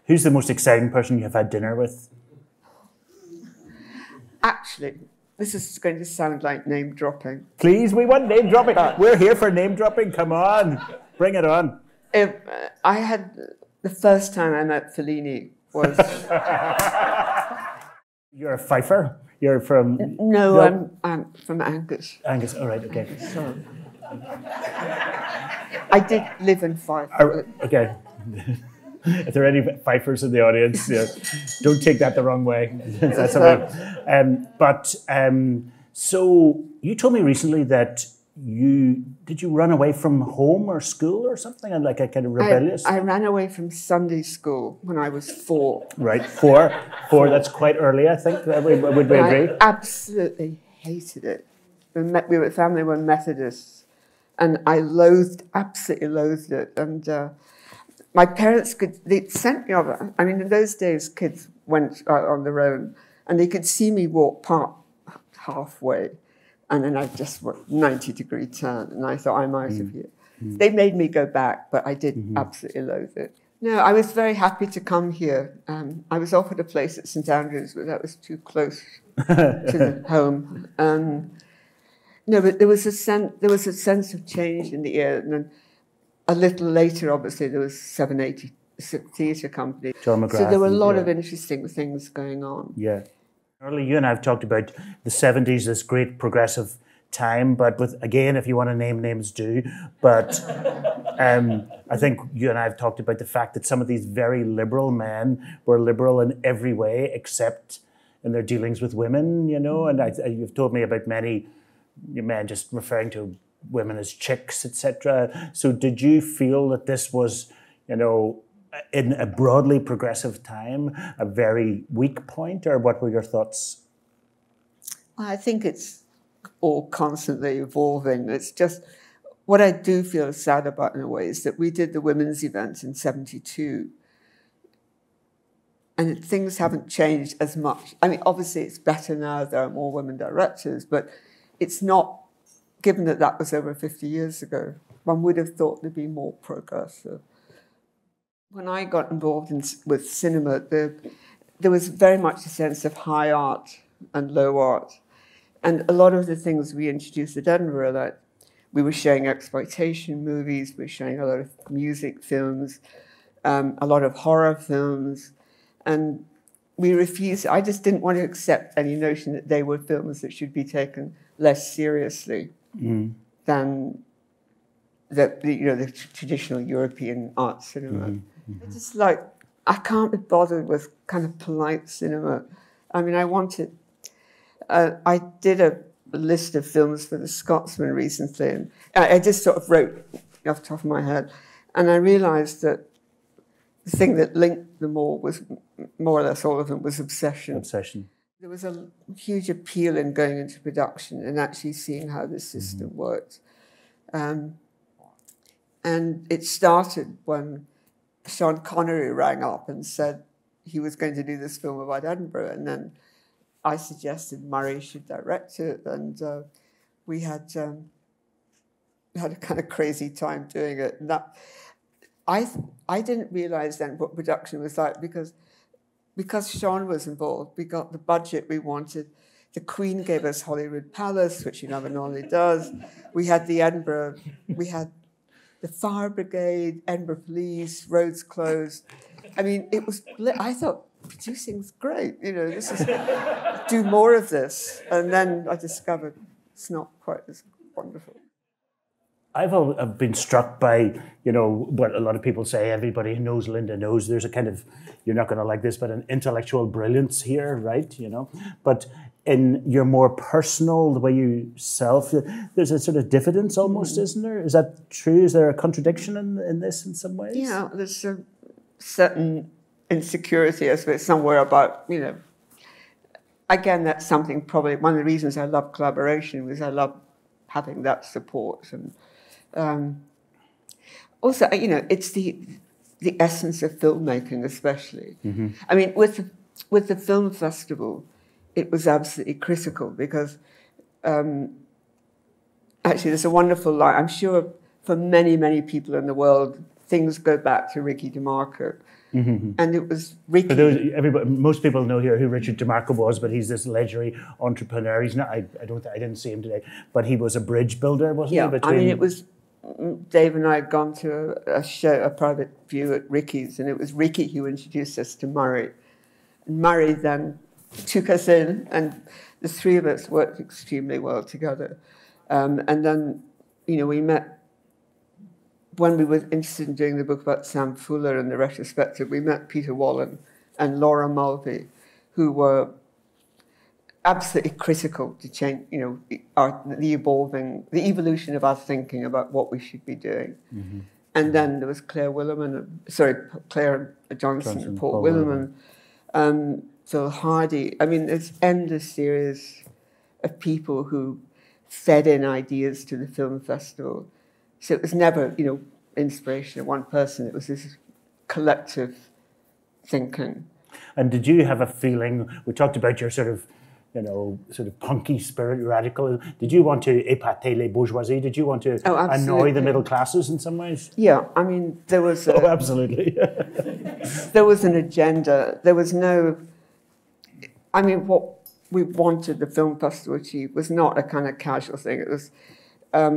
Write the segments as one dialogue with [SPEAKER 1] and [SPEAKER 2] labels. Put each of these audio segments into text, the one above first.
[SPEAKER 1] Who's the most exciting person you've had dinner with?
[SPEAKER 2] Actually, this is going to sound like name dropping.
[SPEAKER 1] Please, we want name dropping. We're here for name dropping. Come on, bring it on.
[SPEAKER 2] I had the first time I met Fellini was.
[SPEAKER 1] You're a Fifer. You're from.
[SPEAKER 2] No, I'm from Angus.
[SPEAKER 1] Angus. All right. Okay.
[SPEAKER 2] So, I did live in Fife.
[SPEAKER 1] Okay. If there are any Fifers in the audience, don't take that the wrong way. That's so you told me recently that did you run away from home or school or something, and like a kind of rebellious?
[SPEAKER 2] I ran away from Sunday school when I was 4.
[SPEAKER 1] Right, four. That's quite early, I think. Would we agree?
[SPEAKER 2] I absolutely hated it. The family were Methodists, and I absolutely loathed it. And my parents they sent me over. I mean, in those days, kids went out on their own, and they could see me walk past halfway, and then I just went 90-degree turn, and I thought, I'm out of here. They made me go back, but I did absolutely loathe it. No, I was very happy to come here. I was offered a place at St Andrews, but that was too close to the home. No, but there was a sense of change in the air, and then a little later, obviously, there was 780 Theatre Company.
[SPEAKER 1] John McGrath,
[SPEAKER 2] so there were a lot of interesting things going on.
[SPEAKER 1] Yeah. Earlier, you and I have talked about the 70s, this great progressive time, but again, if you want to name names, do. But I think you and I have talked about the fact that some of these very liberal men were liberal in every way except in their dealings with women, and you've told me about many men just referring to women as chicks, etc. So did you feel that this was, in a broadly progressive time, a very weak point, or what were your thoughts?
[SPEAKER 2] Well, I think it's all constantly evolving. It's just, what I do feel sad about in a way is that we did the women's event in 72, and things haven't changed as much. I mean, obviously it's better now, there are more women directors, but it's not, given that that was over 50 years ago, one would have thought there'd be more progressive. When I got involved with cinema, there was very much a sense of high art and low art. And a lot of the things we introduced at Edinburgh, like we were showing exploitation movies, we were showing a lot of music films, a lot of horror films, and we refused. I just didn't want to accept any notion that they were films that should be taken less seriously than the traditional European art cinema. It's just like, I can't be bothered with kind of polite cinema. I mean, I did a list of films for the Scotsman recently, and I just sort of wrote off the top of my head, and I realised that the thing that linked them all was, more or less all of them, was obsession.
[SPEAKER 1] Obsession.
[SPEAKER 2] There was a huge appeal in going into production and actually seeing how the system worked. And it started when Sean Connery rang up and said he was going to do this film about Edinburgh, and then I suggested Murray should direct it, and we had a kind of crazy time doing it. And that, I didn't realise then what production was like, because Sean was involved. We got the budget we wanted. The Queen gave us Hollyrood Palace, which she never normally does. We had the Edinburgh, we had the fire brigade, Edinburgh police, roads closed. I mean, it was, I thought, producing's great, this is, do more of this. And then I discovered it's not quite as wonderful.
[SPEAKER 1] I've been struck by, what a lot of people say, everybody who knows Lynda knows there's a kind of, you're not going to like this, but an intellectual brilliance here, right? But in your more personal, the way you self, there's a sort of diffidence almost, isn't there? Is that true? Is there a contradiction in this in some ways?
[SPEAKER 2] Yeah, there's a certain insecurity, I suppose, somewhere about, again, that's something probably, one of the reasons I love collaboration was I love having that support. And also, it's the essence of filmmaking, especially. I mean, with the film festival, it was absolutely critical because actually there's a wonderful line. I'm sure for many, many people in the world, things go back to Ricky DeMarco. And it was Ricky.
[SPEAKER 1] For those, most people know here who Richard DeMarco was, but he's this legendary entrepreneur. He's not. I didn't see him today, but he was a bridge builder, wasn't he?
[SPEAKER 2] I mean, it was. Dave and I had gone to a private view at Ricky's, and it was Ricky who introduced us to Murray. And Murray then took us in, and the three of us worked extremely well together. And then, we met. When we were interested in doing the book about Sam Fuller and the retrospective, we met Peter Wallen and Laura Mulvey, who were absolutely critical to change, the evolution of our thinking about what we should be doing. And then there was Claire Johnson and Paul Williman, Phil Hardy. I mean, there's endless series of people who fed in ideas to the film festival. So it was never, inspiration of one person. It was this collective thinking.
[SPEAKER 1] And did you have a feeling, we talked about your sort of punky spirit, radical. Did you want to épater les bourgeoisie? Did you want to annoy the middle classes in some ways?
[SPEAKER 2] Yeah, I mean, there was
[SPEAKER 1] oh, absolutely.
[SPEAKER 2] There was an agenda. There was no, I mean, what we wanted the film festival to achieve was not a kind of casual thing. It was,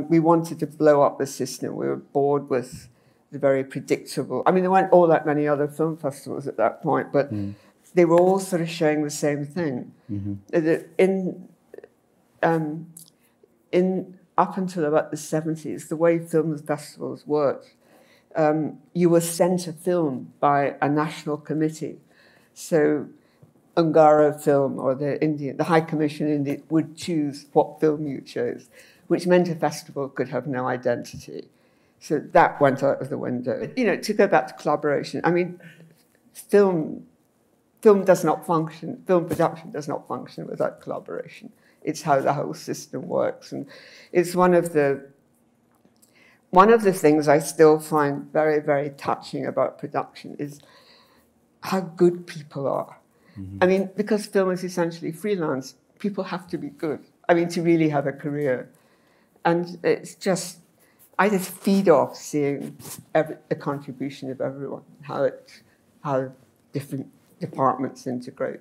[SPEAKER 2] we wanted to blow up the system. We were bored with the very predictable. I mean, there weren't all that many other film festivals at that point, but they were all sort of showing the same thing. In up until about the 70s, the way film festivals worked, you were sent a film by a national committee. So Ungaro Film or the High Commission in India would choose what film you chose, which meant a festival could have no identity. So that went out of the window. To go back to collaboration, I mean, film does not function, film production does not function without collaboration. It's how the whole system works. And it's one of the things I still find very, very touching about production is how good people are. I mean, because film is essentially freelance, people have to be good. I mean, to really have a career. And it's just, I just feed off seeing the contribution of everyone, how different departments integrate.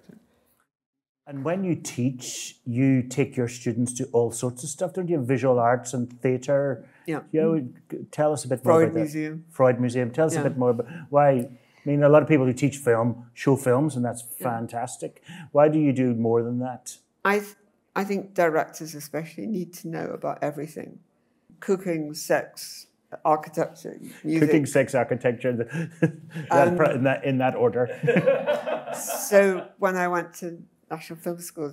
[SPEAKER 1] And when you teach, you take your students to all sorts of stuff, don't you? Visual arts and theatre.
[SPEAKER 2] Yeah.
[SPEAKER 1] Tell us a bit more about that. Freud Museum. Tell us a bit more about why. I mean, a lot of people who teach film show films, and that's fantastic. Why do you do more than that?
[SPEAKER 2] I think directors especially need to know about everything. Cooking, sex, architecture, music. Cooking,
[SPEAKER 1] sex, architecture, in that order.
[SPEAKER 2] So when I went to National Film School,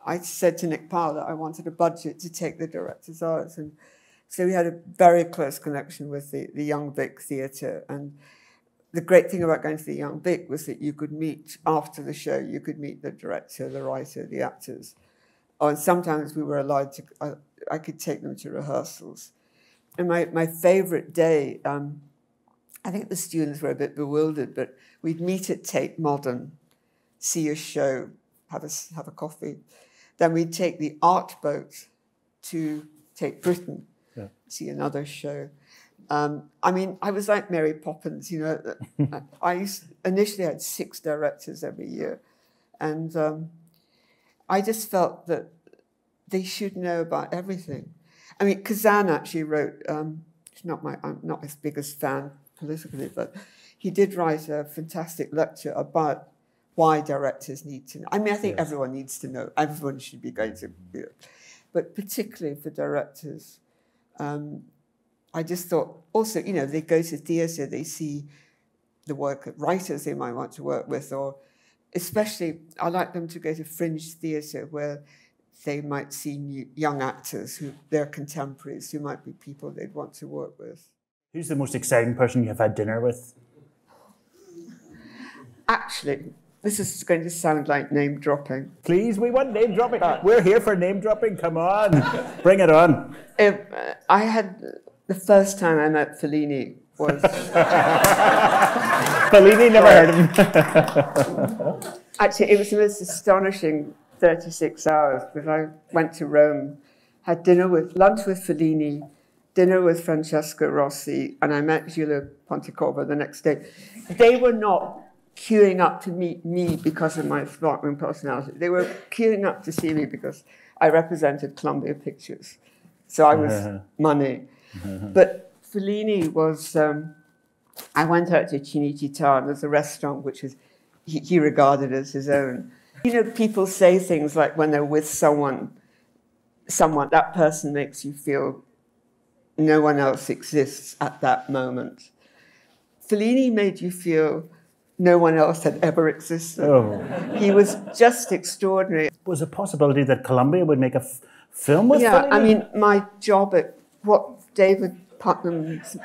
[SPEAKER 2] I said to Nick Powell that I wanted a budget to take the director's arts. And so we had a very close connection with the Young Vic Theatre. And the great thing about going to the Young Vic was that you could meet, after the show, you could meet the director, the writer, the actors. And sometimes we were allowed to, I could take them to rehearsals. And my favourite day, I think the students were a bit bewildered, but we'd meet at Tate Modern, see a show, have a coffee. Then we'd take the art boat to Tate Britain, see another show. I mean, I was like Mary Poppins, initially had 6 directors every year. And I just felt that they should know about everything. I mean, Kazan actually wrote, I'm not his biggest fan politically, but he did write a fantastic lecture about why directors need to know. I mean, I think everyone needs to know. Everyone should be going to, but particularly for directors, I just thought, also, they go to theatre, they see the work of writers they might want to work with, or especially, I like them to go to fringe theatre where they might see young actors, they're contemporaries, who might be people they'd want to work with.
[SPEAKER 1] Who's the most exciting person you've had dinner with?
[SPEAKER 2] Actually, this is going to sound like name dropping.
[SPEAKER 1] Please, we want name dropping. We're here for name dropping. Come on, bring it on. The first time I met Fellini was... Fellini, never heard of him.
[SPEAKER 2] Actually, it was the most astonishing 36 hours, because I went to Rome, had lunch with Fellini, dinner with Francesca Rossi, and I met Giulio Pontecorvo the next day. They were not queuing up to meet me because of my sparkling personality. They were queuing up to see me because I represented Columbia Pictures. So I was money. But Fellini was, I went out to Cinecittà, there's a restaurant which is, he regarded as his own. You know, people say things like when they're with someone, that person makes you feel no one else exists at that moment. Fellini made you feel no one else had ever existed. Oh. He was just extraordinary.
[SPEAKER 1] Was it a possibility that Columbia would make a film with
[SPEAKER 2] Yeah,
[SPEAKER 1] Fellini?
[SPEAKER 2] I mean, my job at what David Putnam's...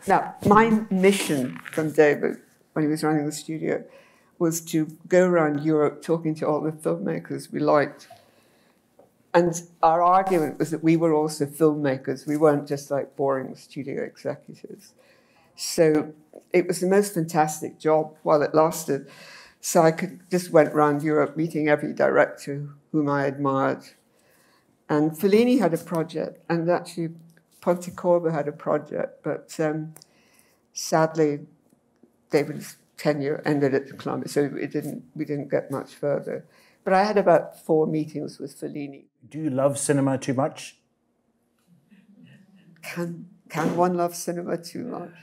[SPEAKER 2] Now, my mission from David, when he was running the studio, was to go around Europe talking to all the filmmakers we liked. And our argument was that we were also filmmakers. We weren't just like boring studio executives. So it was the most fantastic job while it lasted. So I just went around Europe meeting every director whom I admired. And Fellini had a project, and actually Pontecorvo had a project, but sadly David's tenure ended at the Columbia, so we didn't get much further. But I had about 4 meetings with Fellini.
[SPEAKER 1] Do you love cinema too much?
[SPEAKER 2] Can one love cinema too much?